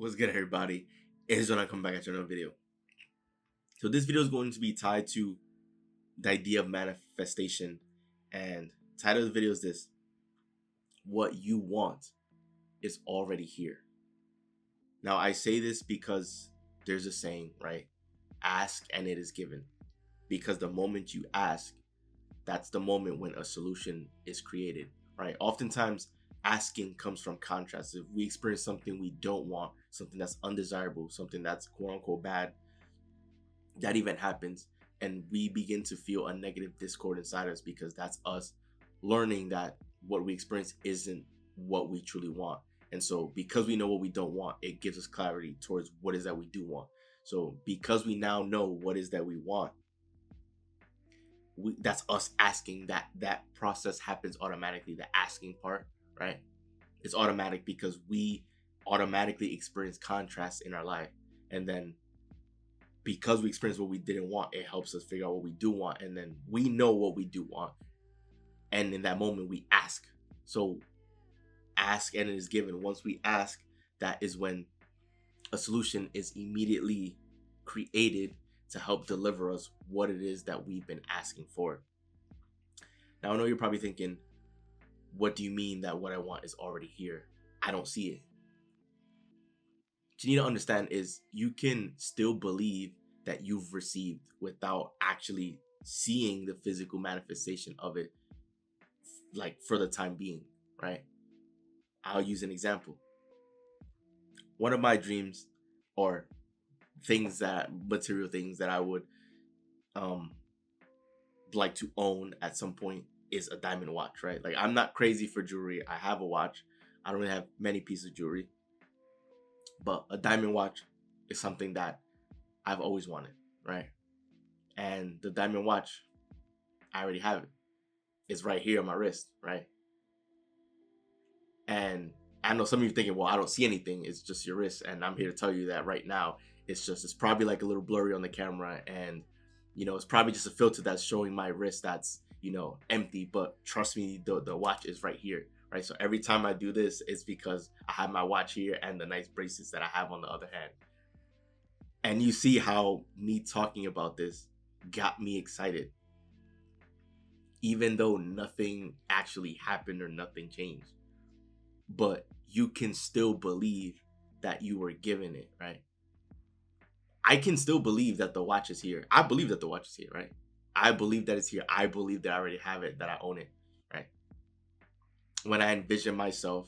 What's good, everybody? It's when I come back at another video. So this video is going to be tied to the idea of manifestation, and the title of the video is this: what you want is already here. Now I say this because there's a saying, right? Ask and it is given. Because the moment you ask, that's the moment when a solution is created, right? Oftentimes asking comes from contrast. If we experience something we don't want, something that's undesirable, something that's quote unquote bad, that event happens and we begin to feel a negative discord inside us, because that's us learning that what we experience isn't what we truly want. And so because we know what we don't want, it gives us clarity towards what is that we do want. So because we now know what is that we want, that's us asking. That process happens automatically. The asking part, right? It's automatic because we automatically experience contrast in our life. And then because we experience what we didn't want, it helps us figure out what we do want. And then we know what we do want. And in that moment, we ask. So ask and it is given. Once we ask, that is when a solution is immediately created to help deliver us what it is that we've been asking for. Now, I know you're probably thinking, what do you mean that what I want is already here? I don't see it. What you need to understand is you can still believe that you've received without actually seeing the physical manifestation of it, like for the time being, right? I'll use an example. One of my dreams, or material things that I would like to own at some point, is a diamond watch, right? Like, I'm not crazy for jewelry. I have a watch. I don't really have many pieces of jewelry, but a diamond watch is something that I've always wanted, right? And the diamond watch, I already have it. It's right here on my wrist, right? And I know some of you are thinking, well, I don't see anything. It's just your wrist. And I'm here to tell you that right now, it's probably like a little blurry on the camera. And, it's probably just a filter that's showing my wrist that's, empty. But trust me, the watch is right here, right? So every time I do this, it's because I have my watch here and the nice bracelets that I have on the other hand. And you see how me talking about this got me excited, even though nothing actually happened or nothing changed. But you can still believe that you were given it, right? I can still believe that the watch is here. I believe that the watch is here, right? I believe that it's here. I believe that I already have it, that I own it, right? When I envision myself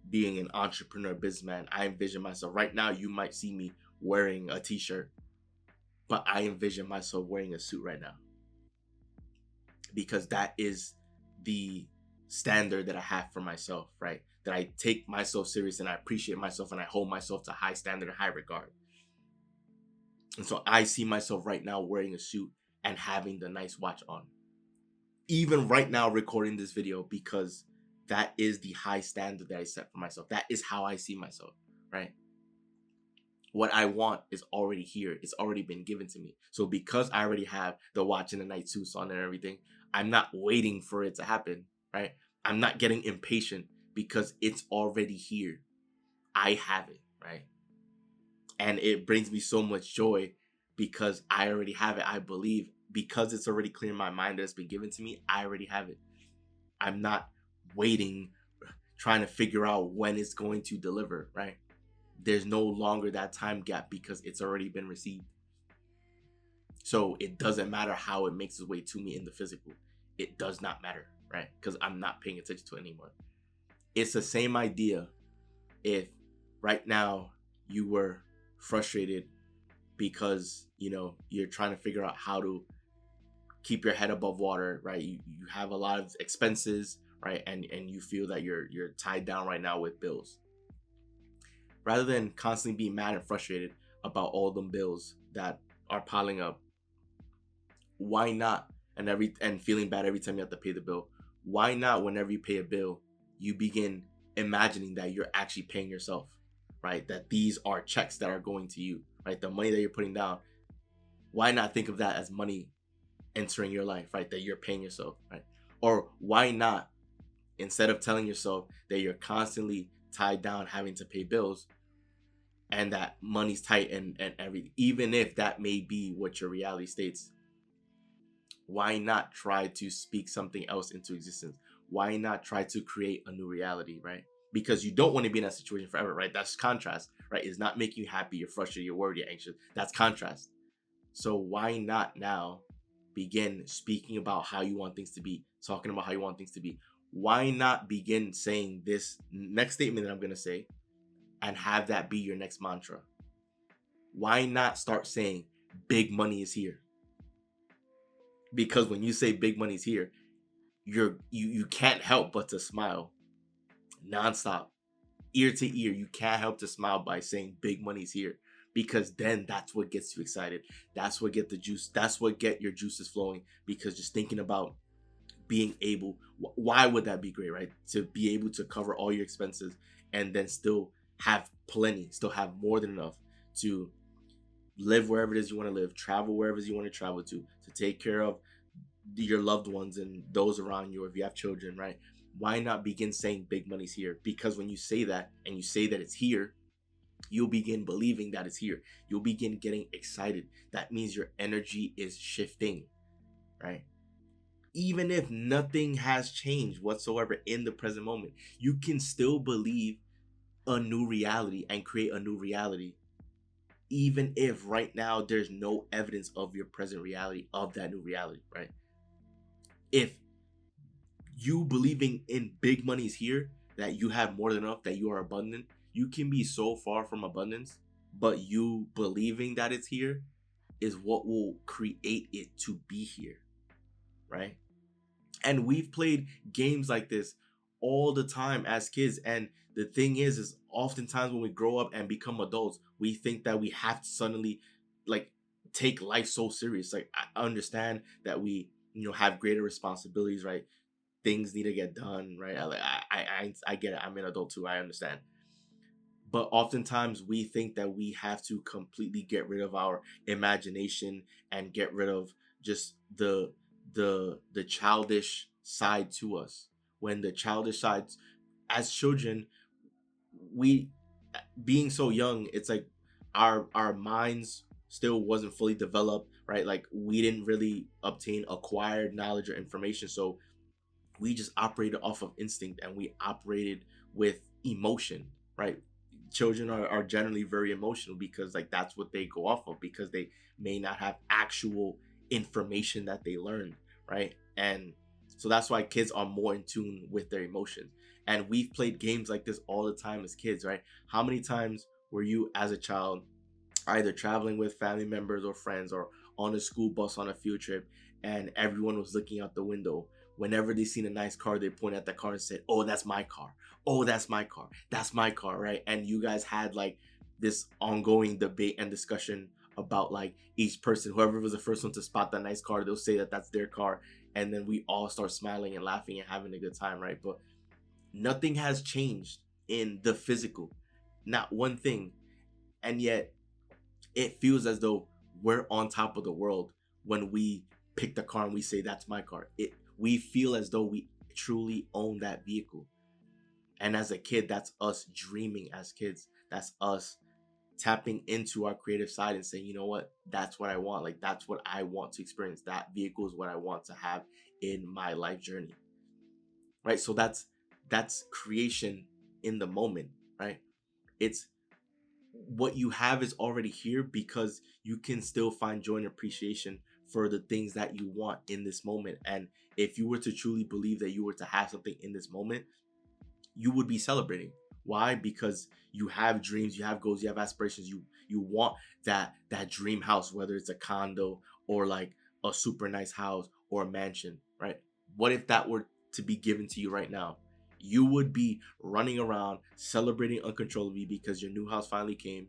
being an entrepreneur, businessman, I envision myself right now. You might see me wearing a t-shirt, but I envision myself wearing a suit right now, because that is the standard that I have for myself, right? That I take myself serious and I appreciate myself and I hold myself to high standard and high regard. And so I see myself right now wearing a suit and having the nice watch on. Even right now recording this video, because that is the high standard that I set for myself. That is how I see myself, right? What I want is already here. It's already been given to me. So because I already have the watch and the night suits on and everything, I'm not waiting for it to happen, right? I'm not getting impatient because it's already here. I have it, right? And it brings me so much joy because I already have it. I believe because it's already clear in my mind that it's been given to me, I already have it. I'm not waiting, trying to figure out when it's going to deliver, right? There's no longer that time gap because it's already been received. So it doesn't matter how it makes its way to me in the physical. It does not matter, right? Because I'm not paying attention to it anymore. It's the same idea if right now you were frustrated because, you're trying to figure out how to keep your head above water, right? You have a lot of expenses, right? And you feel that you're tied down right now with bills. Rather than constantly being mad and frustrated about all them bills that are piling up, why not? And feeling bad every time you have to pay the bill. Why not, whenever you pay a bill, you begin imagining that you're actually paying yourself, right? That these are checks that are going to you, right? The money that you're putting down. Why not think of that as money entering your life, right? That you're paying yourself, right? Or why not, instead of telling yourself that you're constantly tied down having to pay bills, and that money's tight and everything, even if that may be what your reality states, why not try to speak something else into existence? Why not try to create a new reality, right? Because you don't want to be in that situation forever, right? That's contrast, right? It's not making you happy, you're frustrated, you're worried, you're anxious. That's contrast. So why not now begin speaking about how you want things to be, talking about how you want things to be? Why not begin saying this next statement that I'm going to say and have that be your next mantra? Why not start saying big money is here? Because when you say big money's here, you can't help but to smile nonstop, ear to ear. You can't help to smile by saying big money's here, because then that's what gets you excited. That's what get the juice. That's what get your juices flowing. Because just thinking about being able, why would that be great, right? To be able to cover all your expenses and then still have plenty, still have more than enough to live wherever it is you want to live, travel wherever it is you want to travel to take care of your loved ones and those around you, or if you have children, right? Why not begin saying big money's here? Because when you say that and you say that it's here, you'll begin believing that it's here. You'll begin getting excited. That means your energy is shifting, right? Even if nothing has changed whatsoever in the present moment, you can still believe a new reality and create a new reality, even if right now there's no evidence of your present reality, of that new reality, right? If you believing in big money's here, that you have more than enough, that you are abundant, you can be so far from abundance, but you believing that it's here is what will create it to be here, right? And we've played games like this all the time as kids. And the thing is oftentimes when we grow up and become adults, we think that we have to suddenly like take life so serious. Like, I understand that we, have greater responsibilities, right? Things need to get done, right? I get it. I'm an adult too. I understand. But oftentimes we think that we have to completely get rid of our imagination and get rid of just the childish side to us. When the childish sides, as children, we, being so young, it's like our minds still wasn't fully developed, right? Like, we didn't really obtain acquired knowledge or information, so we just operated off of instinct and we operated with emotion, right? Children are generally very emotional because like that's what they go off of, because they may not have actual information that they learned, right? And so that's why kids are more in tune with their emotions. And we've played games like this all the time as kids, right? How many times were you as a child either traveling with family members or friends, or on a school bus on a field trip, and everyone was looking out the window? Whenever they seen a nice car, they point at that car and said, "Oh, that's my car. Oh, that's my car. That's my car," right? And you guys had like this ongoing debate and discussion about like each person, whoever was the first one to spot that nice car, they'll say that that's their car, and then we all start smiling and laughing and having a good time, right? But nothing has changed in the physical, not one thing, and yet it feels as though we're on top of the world when we pick the car and we say that's my car. We feel as though we truly own that vehicle. And as a kid, that's us dreaming as kids. That's us tapping into our creative side and saying, you know what, that's what I want. Like, that's what I want to experience. That vehicle is what I want to have in my life journey. Right? So that's creation in the moment, right? It's what you have is already here, because you can still find joy and appreciation for the things that you want in this moment. And if you were to truly believe that you were to have something in this moment, you would be celebrating. Why? Because you have dreams, you have goals, you have aspirations. You want that dream house, whether it's a condo or like a super nice house or a mansion, right? What if that were to be given to you right now? You would be running around celebrating uncontrollably because your new house finally came.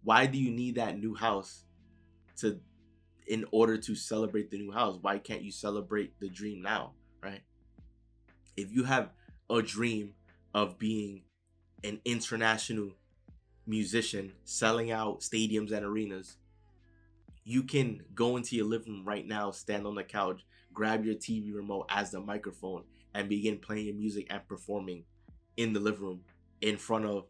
Why do you need that new house to in order to celebrate the new house? Why can't you celebrate the dream now, right? If you have a dream of being an international musician selling out stadiums and arenas, you can go into your living room right now, stand on the couch, grab your TV remote as the microphone, and begin playing your music and performing in the living room in front of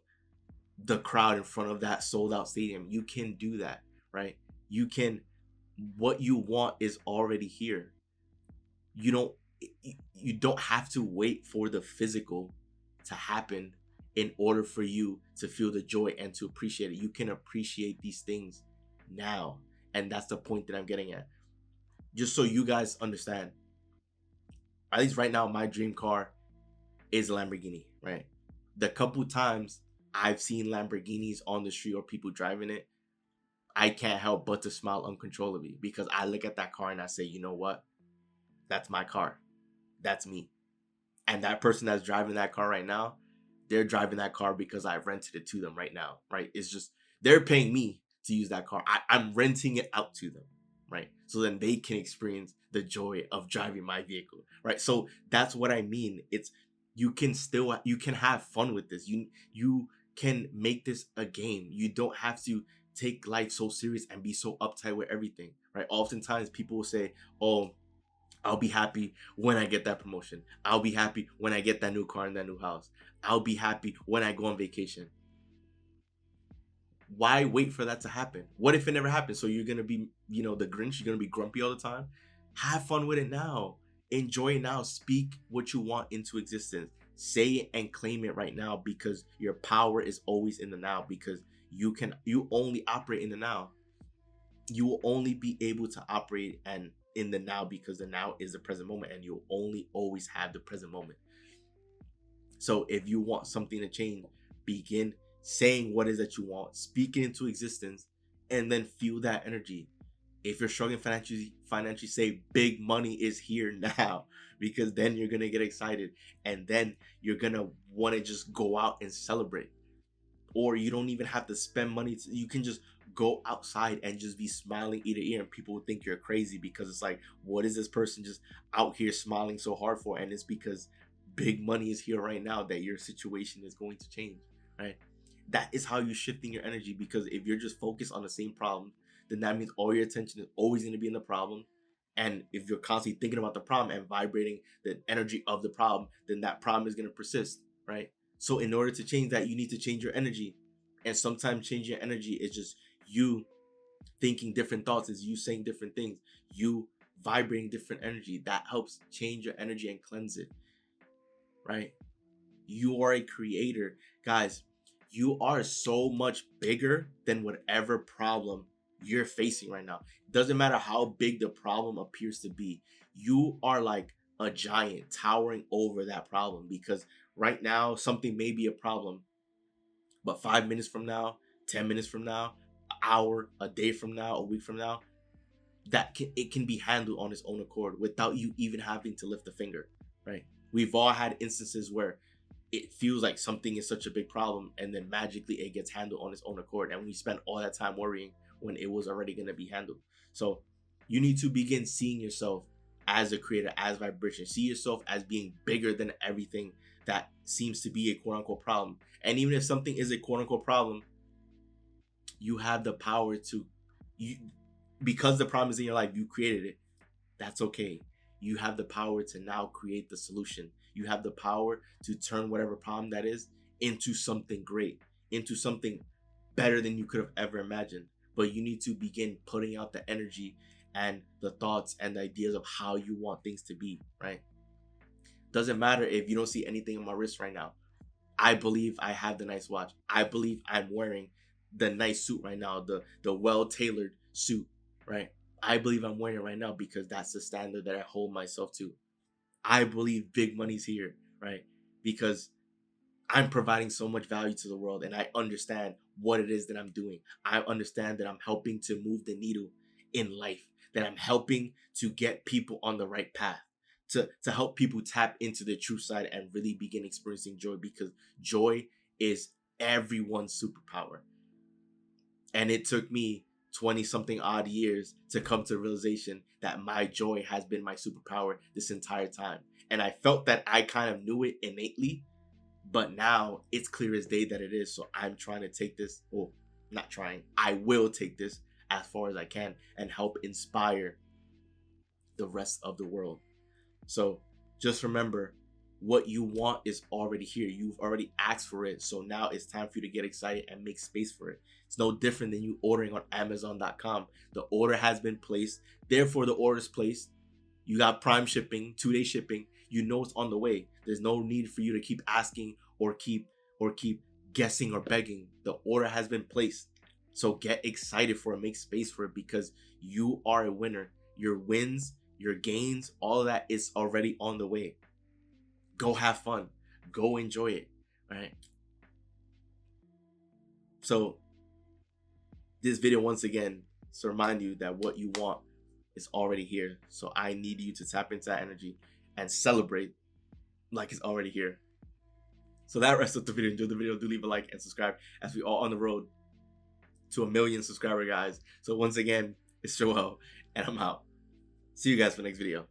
the crowd in front of that sold out stadium. You can do that, right? You can, what you want is already here. You don't you don't have to wait for the physical to happen in order for you to feel the joy and to appreciate it. You can appreciate these things now. And that's the point that I'm getting at. Just so you guys understand, at least right now, my dream car is a Lamborghini, right? The couple times I've seen Lamborghinis on the street or people driving it, I can't help but to smile uncontrollably because I look at that car and I say, you know what? That's my car. That's me. And that person that's driving that car right now, they're driving that car because I rented it to them right now, right? It's just, they're paying me to use that car. I'm renting it out to them, right? So then they can experience the joy of driving my vehicle, right? So that's what I mean. It's, you can have fun with this. You can make this a game. You don't have to take life so serious and be so uptight with everything, right? Oftentimes people will say, oh, I'll be happy when I get that promotion. I'll be happy when I get that new car and that new house. I'll be happy when I go on vacation. Why wait for that to happen? What if it never happens? So you're going to be, the Grinch, you're going to be grumpy all the time. Have fun with it now. Enjoy it now. Speak what you want into existence. Say it and claim it right now because your power is always in the now because you only operate in the now. You will only be able to operate and in the now because the now is the present moment and you'll only always have the present moment. So if you want something to change, begin saying what is that you want, speak it into existence, and then feel that energy. If you're struggling financially, say big money is here now, because then you're gonna get excited and then you're gonna want to just go out and celebrate. Or you don't even have to spend money. You can just go outside and just be smiling ear to ear, and people will think you're crazy because it's like, what is this person just out here smiling so hard for? And it's because big money is here right now that your situation is going to change, right? That is how you're shifting your energy, because if you're just focused on the same problem, then that means all your attention is always going to be in the problem. And if you're constantly thinking about the problem and vibrating the energy of the problem, then that problem is going to persist, right? So in order to change that, you need to change your energy. And sometimes changing your energy is just you thinking different thoughts, is you saying different things, you vibrating different energy. That helps change your energy and cleanse it, right? You are a creator. Guys, you are so much bigger than whatever problem you're facing right now. It doesn't matter how big the problem appears to be. You are like a giant towering over that problem, because right now something may be a problem, but 5 minutes from now, 10 minutes from now, an hour, a day from now, a week from now, it can be handled on its own accord without you even having to lift a finger, right? We've all had instances where it feels like something is such a big problem and then magically it gets handled on its own accord, and we spend all that time worrying when it was already going to be handled. So you need to begin seeing yourself as a creator, as vibration. See yourself as being bigger than everything that seems to be a quote unquote problem. And even if something is a quote unquote problem, you have the power to, you, because the problem is in your life, you created it. That's okay. You have the power to now create the solution. You have the power to turn whatever problem that is into something great, into something better than you could have ever imagined. But you need to begin putting out the energy and the thoughts and the ideas of how you want things to be, right? Doesn't matter if you don't see anything on my wrist right now. I believe I have the nice watch. I believe I'm wearing the nice suit right now, the well-tailored suit, right? I believe I'm wearing it right now because that's the standard that I hold myself to. I believe big money's here, right? Because I'm providing so much value to the world and I understand what it is that I'm doing. I understand that I'm helping to move the needle in life, that I'm helping to get people on the right path, to help people tap into their true side and really begin experiencing joy, because joy is everyone's superpower. And it took me 20 something odd years to come to the realization that my joy has been my superpower this entire time. And I felt that I kind of knew it innately, but now it's clear as day that it is. So I'm trying to take this, well, not trying, I will take this as far as I can and help inspire the rest of the world. So just remember, What you want is already here. You've already asked for it. So now it's time for you to get excited and make space for it. It's no different than you ordering on Amazon.com. The order has been placed. Therefore, the order is placed. You got prime shipping, 2-day shipping. You know it's on the way. There's no need for you to keep asking or keep guessing or begging. The order has been placed. So get excited for it. Make space for it, because you are a winner. Your wins, your gains, all of that is already on the way. Go have fun. Go enjoy it. Right? So this video, once again, to remind you that what you want is already here. So I need you to tap into that energy and celebrate like it's already here. So that wraps up the video. Enjoy the video. Do leave a like and subscribe, as we are on the road to 1 million subscriber, guys. So once again, it's Joel, and I'm out. See you guys for the next video.